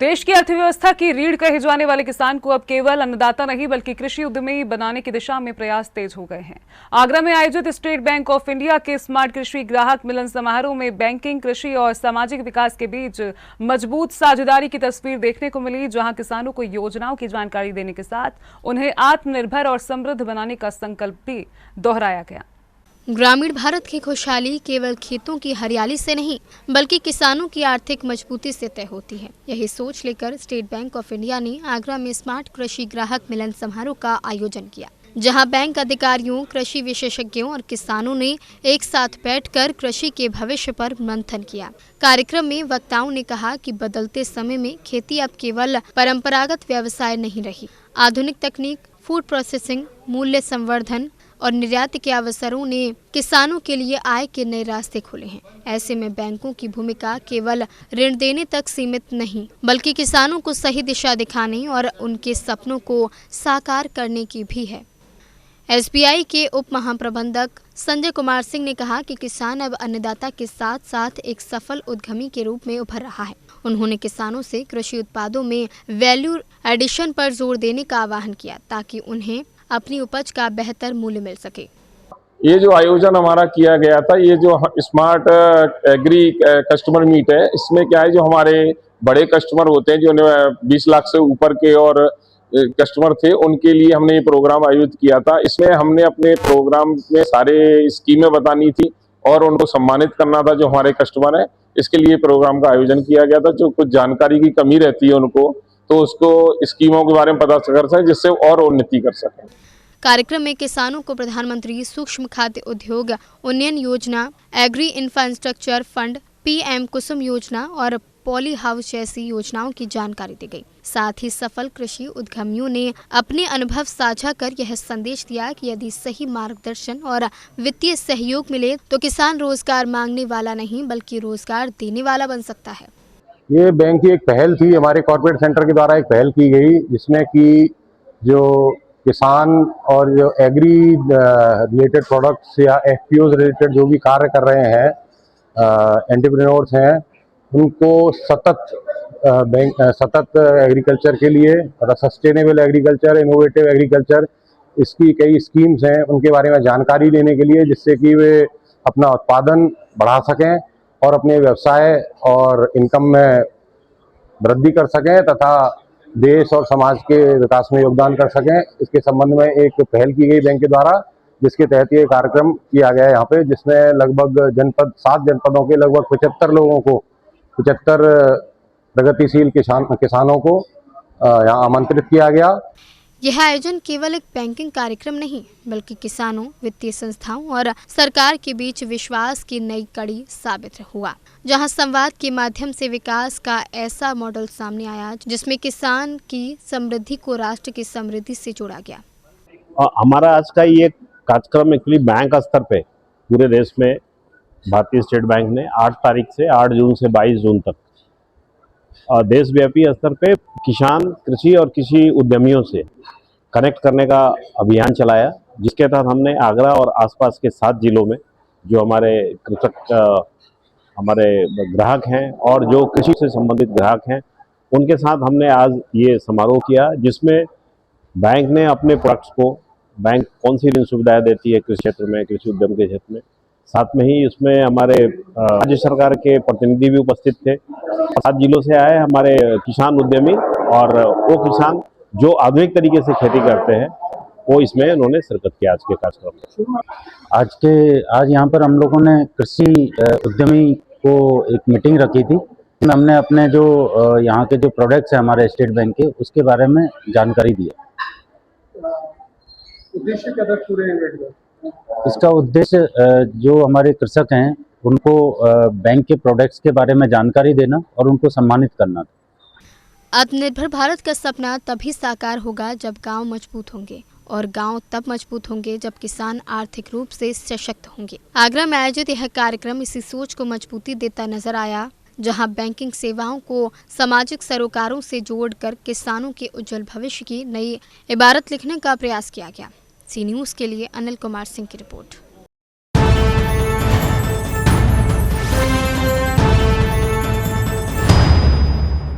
देश की अर्थव्यवस्था की रीढ़ कहे जाने वाले किसान को अब केवल अन्नदाता नहीं बल्कि कृषि उद्यमी बनाने की दिशा में प्रयास तेज हो गए हैं। आगरा में आयोजित स्टेट बैंक ऑफ इंडिया के स्मार्ट कृषि ग्राहक मिलन समारोह में बैंकिंग, कृषि और सामाजिक विकास के बीच मजबूत साझेदारी की तस्वीर देखने को मिली, जहां किसानों को योजनाओं की जानकारी देने के साथ उन्हें आत्मनिर्भर और समृद्ध बनाने का संकल्प भी दोहराया गया। ग्रामीण भारत की खुशहाली केवल खेतों की हरियाली से नहीं बल्कि किसानों की आर्थिक मजबूती से तय होती है। यही सोच लेकर स्टेट बैंक ऑफ इंडिया ने आगरा में स्मार्ट कृषि ग्राहक मिलन समारोह का आयोजन किया, जहां बैंक अधिकारियों, कृषि विशेषज्ञों और किसानों ने एक साथ बैठकर कृषि के भविष्य पर मंथन किया। कार्यक्रम में वक्ताओं ने कहा कि बदलते समय में खेती अब केवल परंपरागत व्यवसाय नहीं रही। आधुनिक तकनीक, फूड प्रोसेसिंग, मूल्य संवर्धन और निर्यात के अवसरों ने किसानों के लिए आय के नए रास्ते खोले हैं। ऐसे में बैंकों की भूमिका केवल ऋण देने तक सीमित नहीं बल्कि किसानों को सही दिशा दिखाने और उनके सपनों को साकार करने की भी है। एसबीआई के उप महाप्रबंधक संजय कुमार सिंह ने कहा कि किसान अब अन्नदाता के साथ साथ एक सफल उद्यमी के रूप में उभर रहा है। उन्होंने किसानों से कृषि उत्पादों में वैल्यू एडिशन पर जोर देने का आह्वान किया ताकि उन्हें अपनी उपज का बेहतर मूल्य मिल सके। ये जो आयोजन हमारा किया गया था, ये जो स्मार्ट एग्री कस्टमर मीट है, इसमें क्या है, जो हमारे बड़े कस्टमर होते हैं, जो 20 लाख से ऊपर के और कस्टमर थे, उनके लिए हमने ये प्रोग्राम आयोजित किया था। इसमें हमने अपने प्रोग्राम में सारे स्कीमें बतानी थी और उनको सम्मानित करना था जो हमारे कस्टमर हैं। इसके लिए प्रोग्राम का आयोजन किया गया था। जो कुछ जानकारी की कमी रहती है उनको, तो उसको स्कीमों के बारे में पता कर सकें, जिससे और उन्नति कर सकें। कार्यक्रम में किसानों को प्रधानमंत्री सूक्ष्म खाद्य उद्योग उन्नयन योजना, एग्री इंफ्रास्ट्रक्चर फंड, पीएम कुसुम योजना और पॉली हाउस जैसी योजनाओं की जानकारी दी गई। साथ ही सफल कृषि उद्यमियों ने अपने अनुभव साझा कर यह संदेश दिया कि यदि सही मार्गदर्शन और वित्तीय सहयोग मिले तो किसान रोजगार मांगने वाला नहीं बल्कि रोजगार देने वाला बन सकता है। ये बैंक की एक पहल थी, हमारे कॉर्पोरेट सेंटर के द्वारा एक पहल की गई, जिसमें कि जो किसान और जो एग्री रिलेटेड प्रोडक्ट्स या एफपीओ रिलेटेड जो भी कार्य कर रहे हैं एंटरप्रेन्योर्स हैं, उनको सतत एग्रीकल्चर के लिए और सस्टेनेबल एग्रीकल्चर, इनोवेटिव एग्रीकल्चर, इसकी कई स्कीम्स हैं, उनके बारे में जानकारी देने के लिए, जिससे कि वे अपना उत्पादन बढ़ा सकें और अपने व्यवसाय और इनकम में वृद्धि कर सकें तथा देश और समाज के विकास में योगदान कर सकें। इसके संबंध में एक पहल की गई बैंक के द्वारा, जिसके तहत ये कार्यक्रम किया गया है यहाँ पे, जिसमें लगभग 7 जनपदों के लगभग 75 लोगों को, 75 प्रगतिशील किसानों को यहाँ आमंत्रित किया गया। यह आयोजन केवल एक बैंकिंग कार्यक्रम नहीं बल्कि किसानों, वित्तीय संस्थाओं और सरकार के बीच विश्वास की नई कड़ी साबित हुआ, जहां संवाद के माध्यम से विकास का ऐसा मॉडल सामने आया जिसमें किसान की समृद्धि को राष्ट्र की समृद्धि से जोड़ा गया। हमारा आज का ये कार्यक्रम एक्चुअली बैंक स्तर पे पूरे देश में भारतीय स्टेट बैंक ने 8 तारीख से 8 जून से 22 जून तक देशव्यापी स्तर पे किसान, कृषि और कृषि उद्यमियों से कनेक्ट करने का अभियान चलाया, जिसके तहत हमने आगरा और आसपास के 7 जिलों में जो हमारे कृषक, हमारे ग्राहक हैं और जो कृषि से संबंधित ग्राहक हैं, उनके साथ हमने आज ये समारोह किया, जिसमें बैंक ने अपने प्रोडक्ट्स को, बैंक कौन सी ऋण सुविधाएं देती है कृषि क्षेत्र में, कृषि उद्यम के क्षेत्र में, साथ में ही इसमें हमारे राज्य सरकार के प्रतिनिधि भी उपस्थित थे। 7 जिलों से आए हमारे किसान उद्यमी और वो किसान जो आधुनिक तरीके से खेती करते हैं, वो इसमें उन्होंने शिरकत किया आज के कार्यक्रम में। आज यहाँ पर हम लोगों ने कृषि उद्यमी को एक मीटिंग रखी थी। हमने अपने जो यहाँ के जो प्रोडक्ट्स हैं हमारे स्टेट बैंक के, उसके बारे में जानकारी दी है। उद्देश्य क्या था पूरे इवेंट का? इसका उद्देश्य जो हमारे कृषक हैं उनको बैंक के प्रोडक्ट्स के बारे में जानकारी देना और उनको सम्मानित करना। आत्मनिर्भर भारत का सपना तभी साकार होगा जब गांव मजबूत होंगे और गांव तब मजबूत होंगे जब किसान आर्थिक रूप से सशक्त होंगे। आगरा में आयोजित यह कार्यक्रम इसी सोच को मजबूती देता नजर आया, जहां बैंकिंग सेवाओं को सामाजिक सरोकारों से जोड़कर किसानों के उज्जवल भविष्य की नई इबारत लिखने का प्रयास किया गया। सी न्यूज़ के लिए अनिल कुमार सिंह की रिपोर्ट।